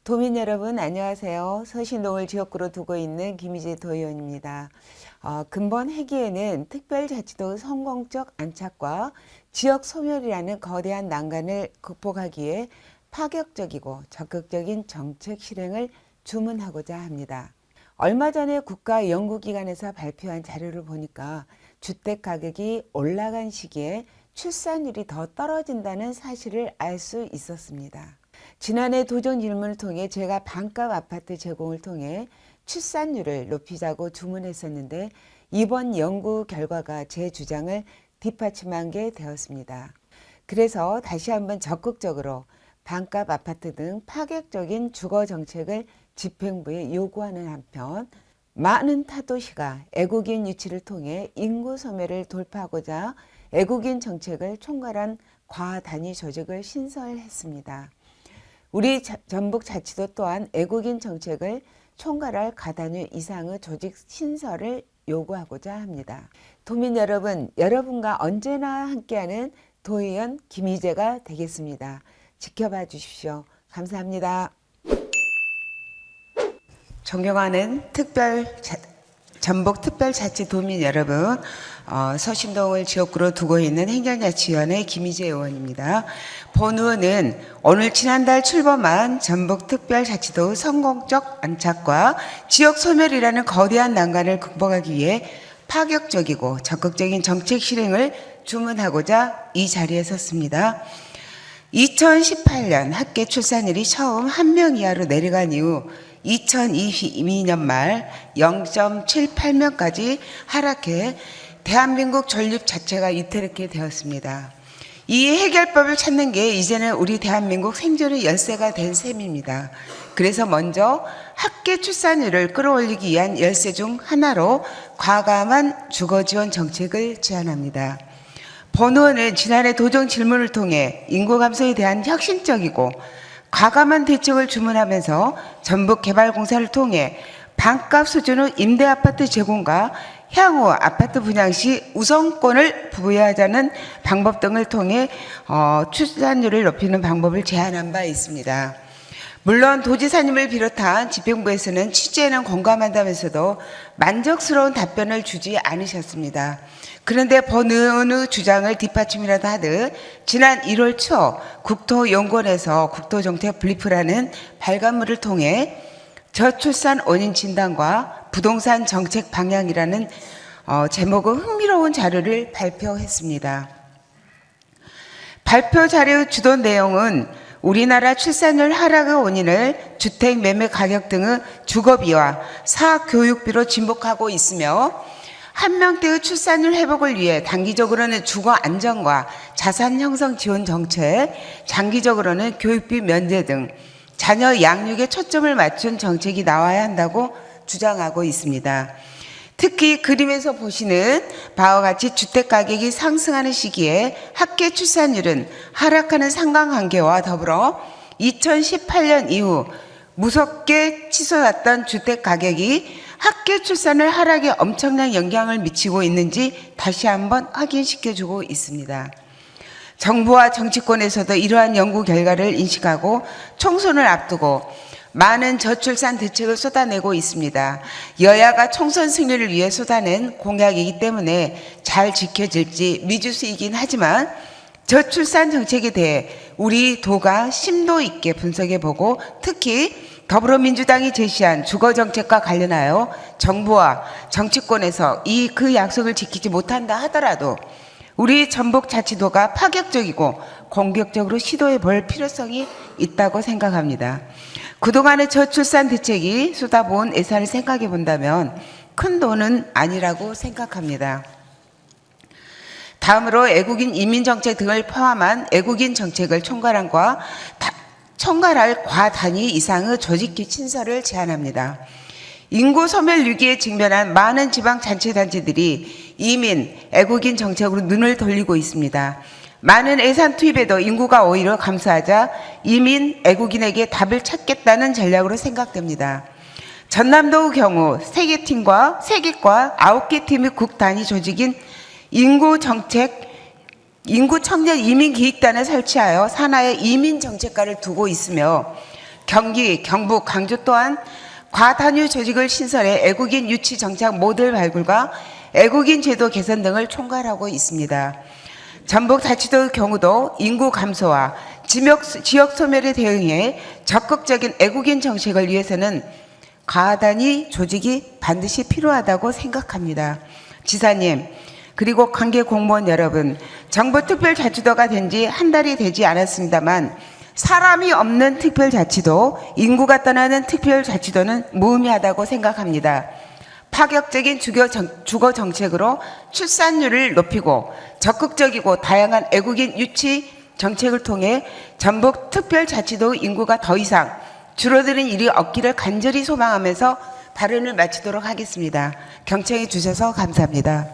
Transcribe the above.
도민 여러분 안녕하세요. 서신동을 지역구로 두고 있는 김희재 도의원입니다. 근본 회기에는 특별자치도 성공적 안착과 지역 소멸이라는 거대한 난관을 극복하기 위해 파격적이고 적극적인 정책 실행을 주문하고자 합니다. 얼마 전에 국가연구기관에서 발표한 자료를 보니까 주택가격이 올라간 시기에 출산율이 더 떨어진다는 사실을 알 수 있었습니다. 지난해 도전 질문을 통해 제가 반값 아파트 제공을 통해 출산율을 높이자고 주문했었는데 이번 연구 결과가 제 주장을 뒷받침한 게 되었습니다. 그래서 다시 한번 적극적으로 반값 아파트 등 파격적인 주거 정책을 집행부에 요구하는 한편 많은 타도시가 애국인 유치를 통해 인구 소멸을 돌파하고자 애국인 정책을 총괄한 과단위 조직을 신설했습니다. 우리 전북자치도 또한 애국인 정책을 총괄할 과단위 이상의 조직 신설을 요구하고자 합니다. 도민 여러분, 여러분과 언제나 함께하는 도의원 김희재가 되겠습니다. 지켜봐 주십시오. 감사합니다. 존경하는 전북특별자치도민 여러분, 서신동을 지역구로 두고 있는 행정자치위원회 김희재 의원입니다. 본의원은 오늘 지난달 출범한 전북특별자치도 성공적 안착과 지역 소멸이라는 거대한 난관을 극복하기 위해 파격적이고 적극적인 정책 실행을 주문하고자 이 자리에 섰습니다. 2018년 합계 출산율이 처음 1명 이하로 내려간 이후 2022년 말 0.78명까지 하락해 대한민국 전립 자체가 위태롭게 되었습니다. 이 해결법을 찾는 게 이제는 우리 대한민국 생존의 열쇠가 된 셈입니다. 그래서 먼저 합계 출산율을 끌어올리기 위한 열쇠 중 하나로 과감한 주거지원 정책을 제안합니다. 본의원은 지난해 도정 질문을 통해 인구 감소에 대한 혁신적이고 과감한 대책을 주문하면서 전북개발공사를 통해 반값 수준의 임대아파트 제공과 향후 아파트 분양 시 우선권을 부여하자는 방법 등을 통해 출산율을 높이는 방법을 제안한 바 있습니다. 물론 도지사님을 비롯한 집행부에서는 취지에는 공감한다면서도 만족스러운 답변을 주지 않으셨습니다. 그런데 본의원의 주장을 뒷받침이라도 하듯 지난 1월 초 국토연구원에서 국토정책 브리프라는 발간물을 통해 저출산 원인 진단과 부동산 정책 방향이라는 제목의 흥미로운 자료를 발표했습니다. 발표 자료의 주도 내용은 우리나라 출산율 하락의 원인을 주택 매매 가격 등의 주거비와 사교육비로 진복하고 있으며 한 명대의 출산율 회복을 위해 단기적으로는 주거 안정과 자산 형성 지원 정책, 장기적으로는 교육비 면제 등 자녀 양육에 초점을 맞춘 정책이 나와야 한다고 주장하고 있습니다. 특히 그림에서 보시는 바와 같이 주택가격이 상승하는 시기에 합계 출산율은 하락하는 상관관계와 더불어 2018년 이후 무섭게 치솟았던 주택가격이 합계 출산을 하락에 엄청난 영향을 미치고 있는지 다시 한번 확인시켜주고 있습니다. 정부와 정치권에서도 이러한 연구 결과를 인식하고 총선을 앞두고 많은 저출산 대책을 쏟아내고 있습니다. 여야가 총선 승리를 위해 쏟아낸 공약이기 때문에 잘 지켜질지 미지수이긴 하지만 저출산 정책에 대해 우리 도가 심도 있게 분석해보고 특히 더불어민주당이 제시한 주거정책과 관련하여 정부와 정치권에서 그 약속을 지키지 못한다 하더라도 우리 전북자치도가 파격적이고 공격적으로 시도해 볼 필요성이 있다고 생각합니다. 그동안의 저출산 대책이 쏟아부은 예산을 생각해 본다면 큰 돈은 아니라고 생각합니다. 다음으로 애국인 이민정책 등을 포함한 애국인 정책을 총괄할 과단위 이상의 조직 신설을 제안합니다. 인구 소멸 위기에 직면한 많은 지방자치단체들이 이민, 애국인 정책으로 눈을 돌리고 있습니다. 많은 예산 투입에도 인구가 오히려 감소하자 이민, 애국인에게 답을 찾겠다는 전략으로 생각됩니다. 전남도의 경우 3개 팀과 9개 팀의 국단위 조직인 인구 청년 이민기획단을 설치하여 산하에 이민정책과를 두고 있으며 경기, 경북, 광주 또한 과단위 조직을 신설해 애국인 유치 정착 모델 발굴과 애국인 제도 개선 등을 총괄하고 있습니다. 전북자치도의 경우도 인구 감소와 지역 소멸에 대응해 적극적인 애국인 정책을 위해서는 과단위 조직이 반드시 필요하다고 생각합니다. 지사님, 그리고 관계 공무원 여러분, 정부 특별자치도가 된 지 한 달이 되지 않았습니다만 사람이 없는 특별자치도, 인구가 떠나는 특별자치도는 무의미하다고 생각합니다. 파격적인 주거 정책으로 출산율을 높이고 적극적이고 다양한 애국인 유치 정책을 통해 전북 특별자치도 인구가 더 이상 줄어드는 일이 없기를 간절히 소망하면서 발언을 마치도록 하겠습니다. 경청해 주셔서 감사합니다.